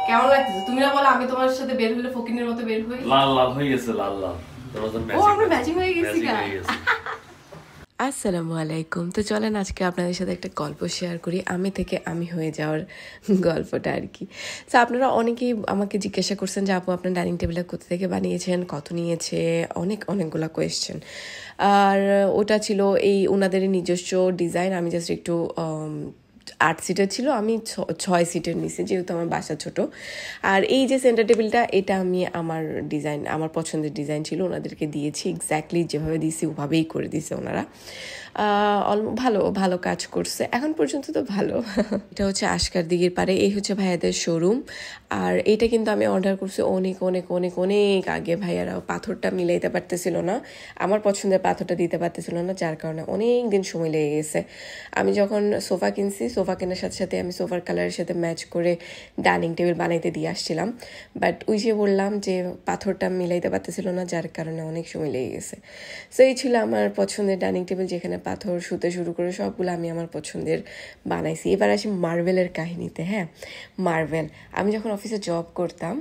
কেমন লাগতেছে? তুমি না বলো আমি তোমার সাথে বের হলে ফকিনের মতো বের হই। লাল লাল হয়ে গেছে, লাল লাল। ও আমরা ম্যাচিং হয়ে গেছি গা। আসসালামু আলাইকুম। তো চলেন আজকে আপনাদের সাথে একটা গল্প শেয়ার করি, আমি থেকে আমি হয়ে যাওয়ার গল্পটা আর কি। তো আপনারা অনেকেই আমাকে জিজ্ঞাসা করছেন যে আপু আপনার ডাইনিং টেবিলটা কোথা থেকে বানিয়েছেন, কত নিয়েছে, অনেকগুলো কোয়েশ্চেন। আর ওটা ছিল এই ওনাদের নিজস্ব ডিজাইন। আমি জাস্ট একটু 8 সিটের ছিল, আমি 6 সিটের নিছি যেহেতু আমার বাসা ছোট। আর এই যে সেন্টার টেবিলটা, এটা আমি আমার ডিজাইন, আমার পছন্দের ডিজাইন ছিল, ওনাদেরকে দিয়েছি। এক্স্যাক্টলি যেভাবে দিয়েছি ওভাবেই করে দিয়েছে ওনারা। ভালো ভালো কাজ করছে এখন পর্যন্ত, তো ভালো। এটা হচ্ছে আশকার দিঘির পারে, এই হচ্ছে ভাইয়াদের শোরুম। আর এটা কিন্তু আমি অর্ডার করছি অনেক অনেক অনেক অনেক আগে। ভাইয়ারা পাথরটা মিলাইতে পারতেছিল না, আমার পছন্দের পাথরটা দিতে পারতেছিল না, যার কারণে অনেক দিন সময় লেগে গেছে। আমি যখন সোফা কিনছি, সোফা কেনার সাথে সাথে আমি সোফার কালারের সাথে ম্যাচ করে ডাইনিং টেবিল বানাইতে দিয়ে আসছিলাম, বাট ওই যে বললাম যে পাথরটা মিলাইতে পারতেছিল না, যার কারণে অনেক সময় লেগে গেছে। সো এই ছিল আমার পছন্দের ডাইনিং টেবিল, যেখানে পাথর সুতে শুরু করে সবগুলো আমি আমার পছন্দের বানাইছি। এবার আসি মার্বেলের কাহিনীতে। হ্যাঁ, মার্বেল, আমি যখন অফিসে জব করতাম,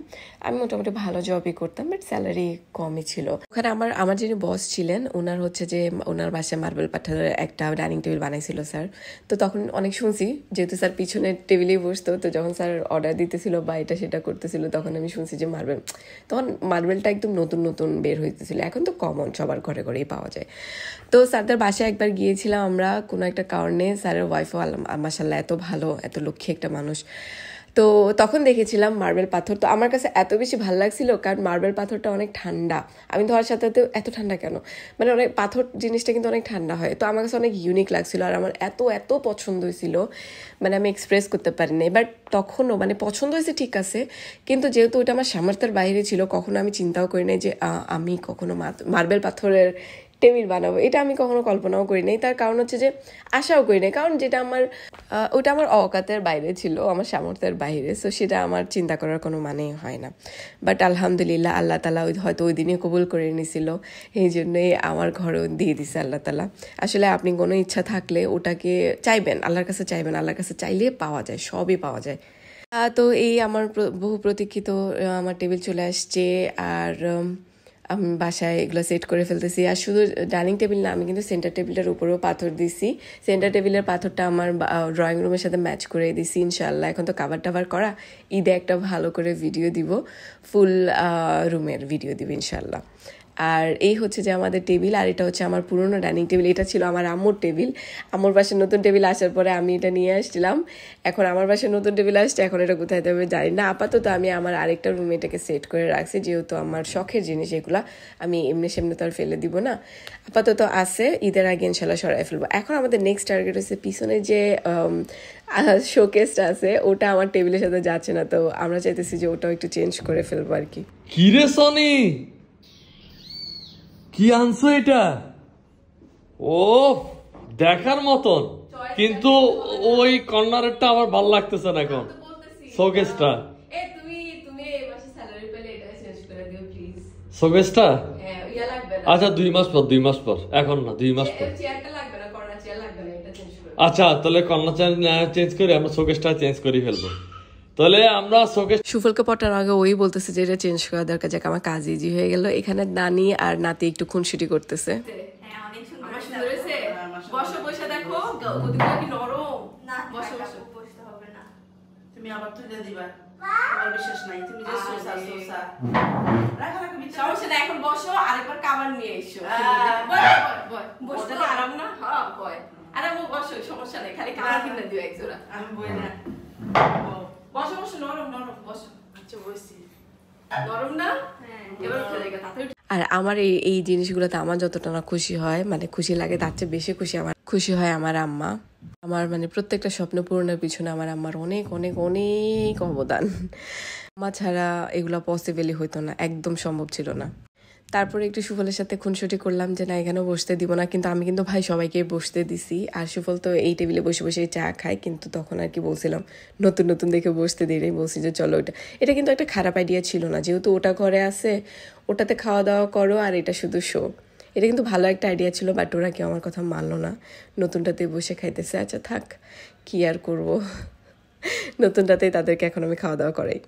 আমি মোটামুটি ভালো জবই করতাম, বাট স্যালারি কমই ছিল। ওখানে আমার যিনি বস ছিলেন, ওনার হচ্ছে যে ওনার বাসায় মার্বেল পাথরের একটা ডাইনিং টেবিল বানাইছিল স্যার। তো তখন অনেক শুনছি, যেহেতু স্যার পিছনের টেবিলেই বসতো, তো যখন স্যার অর্ডার দিতেছিল বা এটা সেটা করতেছিল, তখন আমি শুনছি যে তখন মার্বেলটা একদম নতুন নতুন বের হইতেছিল, এখন তো কমন, সবার ঘরে ঘরেই পাওয়া যায়। তো স্যারদের বাসায় একবার গিয়েছিলাম আমরা কোনো একটা কারণে। স্যারের ওয়াইফও মাশাআল্লাহ এত ভালো, এত লক্ষ্মী একটা মানুষ। তো তখন দেখেছিলাম মার্বেল পাথর, তো আমার কাছে এত বেশি ভালো লাগছিল, কারণ মার্বেল পাথরটা অনেক ঠান্ডা। আমি ধরার সাথে সাথে এত ঠান্ডা কেন, মানে অনেক পাথর জিনিসটা কিন্তু অনেক ঠান্ডা হয়, তো আমার কাছে অনেক ইউনিক লাগছিল। আর আমার এত এত পছন্দ হয়েছিল, মানে আমি এক্সপ্রেস করতে পারিনি। বাট তখনও মানে পছন্দ হয়েছে ঠিক আছে, কিন্তু যেহেতু ওইটা আমার সামর্থ্যের বাইরে ছিল, কখনো আমি চিন্তাও করি নাই যে আমি কখনো মার্বেল পাথরের টেবিল বানাবো, এটা আমি কখনো কল্পনাও করি নাই। তার কারণ হচ্ছে যে আশাও করি নাই, কারণ যেটা আমার ওটা আমার অকাতের বাইরে ছিল, আমার সামর্থ্যের বাইরে, সো সেটা আমার চিন্তা করার কোনো মানেই হয় না। বাট আলহামদুলিল্লাহ, আল্লাহ তালা হয়তো ওই দিনই কবুল করে নিয়েছিল, এই জন্যই আমার ঘরেও দিয়ে দিছে আল্লাহ তালা। আসলে আপনি কোনো ইচ্ছা থাকলে ওটাকে চাইবেন, আল্লাহর কাছে চাইবেন, আল্লাহর কাছে চাইলে পাওয়া যায়, সবই পাওয়া যায়। তো এই আমার বহু প্রতীক্ষিত আমার টেবিল চলে আসছে। আর আমি বাসায় এগুলো সেট করে ফেলতেছি। আর শুধু ডাইনিং টেবিল না, আমি কিন্তু সেন্টার টেবিলটার উপরেও পাথর দিছি। সেন্টার টেবিলের পাথরটা আমার ড্রয়িং রুমের সাথে ম্যাচ করে দিছি ইনশাল্লাহ। এখন তো কাভার টাভার করা, ঈদে একটা ভালো করে ভিডিও দিব, ফুল রুমের ভিডিও দিব ইনশাল্লাহ। আর এই হচ্ছে যে আমাদের টেবিল, আর এটা হচ্ছে আমার পুরোনো ডাইনিং টেবিল। এটা ছিল আমার আম্মুর টেবিল, আম্মুর বাসায় নতুন টেবিল আসার পরে আমি এটা নিয়ে আসছিলাম। এখন আমার বাসায় নতুন টেবিল আসছে, এখন এটা কোথায় দেবে জানি না। আপাতত আমি আমার আরেকটা রুমে এটাকে সেট করে রাখছি, যেহেতু আমার শখের জিনিস এগুলা, আমি এমনি সেমনি তো আর ফেলে দিব না। আপাতত আছে, ঈদের আগে ইনশাল্লাহ সরাই ফেলবো। এখন আমাদের নেক্সট টার্গেট হচ্ছে পিছনে যে শোকেসটা আছে, ওটা আমার টেবিলের সাথে যাচ্ছে না, তো আমরা চাইতেছি যে ওটাও একটু চেঞ্জ করে ফেলবো আর কি। কি রে সনি, কি আনছো এটা? ও দেখার মতন, কিন্তু ওই কর্নারেরটা আমার ভালো লাগতেছে না এখন, শোকেসটা। শোকেসটা আচ্ছা 2 মাস পর, 2 মাস পর, এখন না 2 মাস পর। আচ্ছা তাহলে কর্নার চেঞ্জ করে আমরা শোকেসটা চেঞ্জ করে ফেলবো। তাহলে আমরা শোকেস সুফলকে পটার আগে ওই বলতেছে যে এটা চেঞ্জ করা দরকার, যাক আমার কাজ ইজি হয়ে গেল। এখানে নানি আর নাতি একটু খুনসুটি করতেছে। বসো, বসে দেখো গদিগুলো কি নরম। বসো বসো, বসতে হবে না, তুমি আবার তুলে দিবা, আমার বিশ্বাস নাই তুমি যে সোসা সোসা রাখা রাখা বিচার। সমস্যা নাই, এখন বসো, আরেকবার কাভার নিয়ে এসো। বসতে আরাম না? হ্যাঁ বয়, আরে বসো, সমস্যা নাই, খালি কাভার কিনে দিও এক জোড়া। আমি বই না, বসো বসো, নরম নরম, বসো। আচ্ছা বসছি, নরম না? হ্যাঁ, এবার উঠে যাবে তাতে। আর আমার এই জিনিসগুলোতে আমার যতটা না খুশি হয়, মানে খুশি লাগে, তার চেয়ে বেশি খুশি হয় আমার আম্মা। আমার মানে প্রত্যেকটা স্বপ্ন পূরণের পিছনে আমার আম্মার অনেক অনেক অনেক অবদান। আম্মা ছাড়া এগুলো পসিবলই হইতো না, একদম সম্ভব ছিল না। তারপরে একটু সুফলের সাথে খুনসুটি করলাম যে না এখানেও বসতে দিব না, কিন্তু আমি কিন্তু ভাই সবাইকে বসতে দিছি। আর সুফল তো এই টেবিলে বসে বসে চা খায়, কিন্তু তখন আর কি বলছিলাম নতুন নতুন দেখে বসতে দিই, বলছি যে চলো এটা কিন্তু একটা খারাপ আইডিয়া ছিল না, যেহেতু ওটা ঘরে আছে, ওটাতে খাওয়া দাওয়া করো আর এটা শুধু শো। এটা কিন্তু ভালো একটা আইডিয়া ছিল, বাট ওরা কেউ আমার কথা মানলো না, নতুনটাতে বসে খাইতেছে। আচ্ছা থাক, কি আর করবো, নতুনটাতেই তাদেরকে এখন আমি খাওয়া দাওয়া করাই।